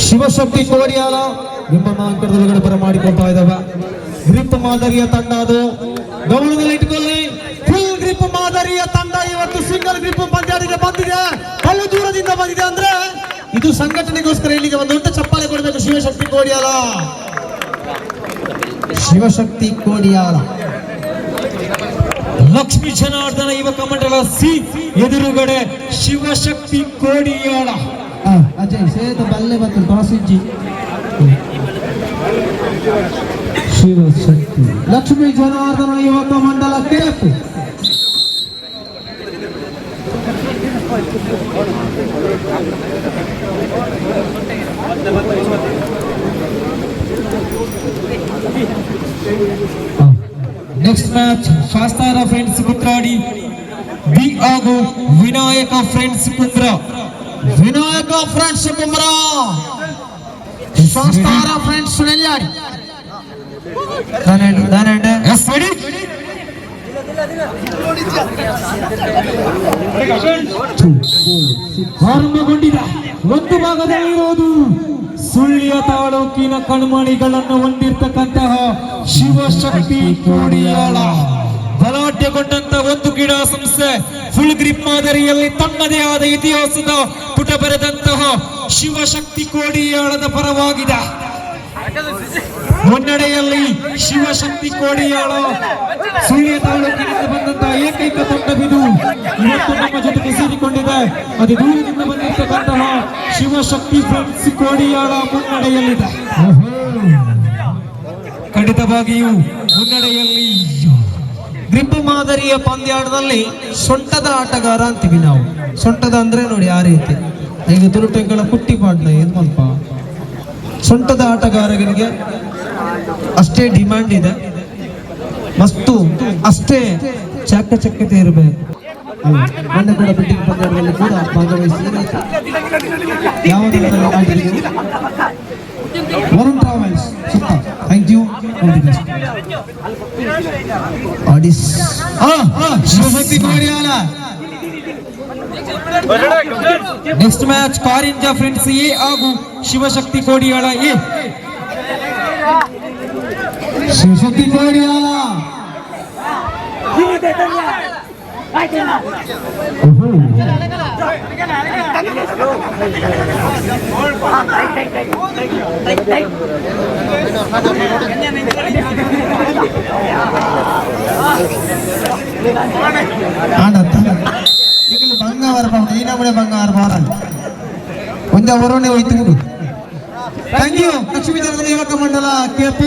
ಶಿವಶಕ್ತಿ ಕೋಡಿಯಾಲ ನಿಮ್ಮನ್ನ ಅಂಕಣದೊಳಗಡೆ ಬರಮಾಡಿಕೊಳ್ತಾ ಇದ್ದಾವೆ. ಗ್ರಿಪ್ ಮಾದರಿಯ ತಂಡ ಅದು, ಗಮನದಲ್ಲಿ ಇಟ್ಕೊಳ್ಳಿ. ಫುಲ್ ಗ್ರಿಪ್ ಮಾದರಿಯ ತಂಡ ಇವತ್ತು ಸಿಂಗಲ್ ಗ್ರಿಪ್ ಪಂದ್ಯಾಟಿಗೆ ಬಂದಿದೆ. ಬಲು ದೂರದಿಂದ ಬಂದಿದೆ ಅಂದ್ರೆ ಇದು ಸಂಘಟನೆಗೋಸ್ಕರ ಇಲ್ಲಿಗೆ ಒಂದು ದೊಡ್ಡ ಚಪ್ಪಾಳೆ ಕೊಡಬೇಕು. ಶಿವಶಕ್ತಿ ಕೋಡಿಯಾಲ, ಶಿವಶಕ್ತಿ ಕೋಡಿಯಾಲ. ಲಕ್ಷ್ಮೀ ಜನಾರ್ದನ ಯುವಕ ಮಂಡಲ ಸಿ ಎದುರುಗಡೆ ಶಿವಶಕ್ತಿ ಕೋಡಿಯಾಳ. ಅಜಯ್ ಸೇತ ಬಲ್ಲೆ ಮತ್ತು ಕಾಸಿಜ್ಜಿ. ಶಿವಶಕ್ತಿ ಲಕ್ಷ್ಮೀ ಜನಾರ್ದನ ಯುವಕ ಮಂಡಲ KF. Next match Shastara friends Kutradi B ಹಾಗೂ Vinayaka friends Kundra. Vinayaka friends Kumra, Shastara friends Nelyadi. ಆರಂಭಗೊಂಡಿದ ಒಂದು ಭಾಗದಲ್ಲಿರುವುದು ಸುಳ್ಯ ತಾಲೂಕಿನ ಕಣ್ಮಣಿಗಳನ್ನು ಹೊಂದಿರತಕ್ಕಂತಹ ಶಿವಶಕ್ತಿ ಕೋಡಿಯಾಳ. ಗಲಾಟೆಗೊಂಡಂತ ಒಂದು ಕ್ರೀಡಾ ಸಂಸ್ಥೆ ಫುಲ್ ಗ್ರಿಪ್ ಮಾದರಿಯಲ್ಲಿ ತನ್ನದೇ ಆದ ಇತಿಹಾಸದ ಪುಟ ಬರೆದಂತಹ ಶಿವಶಕ್ತಿ ಕೋಡಿಯಾಳದ ಪರವಾಗಿದೆ. ಮುನ್ನಡೆಯಲ್ಲಿ ಶಿವಶಕ್ತಿ ಕೋಡಿಯಾಳ ಸುಳ್ಯ ತಾಲೂಕಿನಿಂದ ಬಂದಂತಹ ಏಕೈಕ ತಂಡವಿದು ಇವತ್ತು ನಮ್ಮ ಜೊತೆಗೆ ಸೇರಿಕೊಂಡಿದೆ. ಅದು ದೂರದಿಂದ ಬಂದಿರತಕ್ಕಂತಹ ಶಿವಶಕ್ತಿ ಫ್ರೆಂಡ್ಸ್ ಕೋಡಿಯಾಳ ಮುನ್ನಡೆಯಲ್ಲಿದೆ. ಖಂಡಿತವಾಗಿಯೂ ಮುನ್ನಡೆಯಲ್ಲಿ ಗ್ರಿಪ್ ಮಾದರಿಯ ಪಂದ್ಯಾಟದಲ್ಲಿ ಸೊಂಟದ ಆಟಗಾರ ಅಂತೀವಿ ನಾವು. ಸೊಂಟದ ಅಂದ್ರೆ ನೋಡಿ ಆ ರೀತಿ ಈಗ ತುರುಟೆಗಳ ಕುಟ್ಟಿ ಪಾಡ್ನ ಏನ್ ಮಲ್ಪ. ಸೊಂಟದ ಆಟಗಾರರಿಗೆ ಅಷ್ಟೇ ಡಿಮ್ಯಾಂಡ್ ಇದೆ ಮತ್ತು ಅಷ್ಟೇ ಚಾಕಚಕ್ಯತೆ ಇರಬೇಕು. ಮೊನ್ನೆ ಕೂಡ ಬಿಟ್ಟಿಂಗ್ ಪಂದ್ಯದಲ್ಲಿ ಕೂಡ ಭಾಗವಹಿಸಿ ವರುಣ್ ಟ್ರಾವೆಲ್ಸ್ ಸುತ್ತ. Thank you. Shivashakti Kodiyala. Next match Karinja friends A ಹಾಗೂ ಶಿವಶಕ್ತಿ ಕೋಡಿಯಾಳ ಎ. ಶಿವಶಕ್ತಿ ಕೋಡಿಯಾಲ ಈಗ ಬಂಗಾರ ಈನಬಳೆ ಬಂಗಾರ ಬಾರಲ್ಲ ಒಂದೇ ಹೊರನೆ ಹೋಯ್ತು. Thank you. ಲಕ್ಷ್ಮೀ ಜನಾರ್ದನ ಯುವಕ ಮಂಡಲ ಕೆಎಫ್.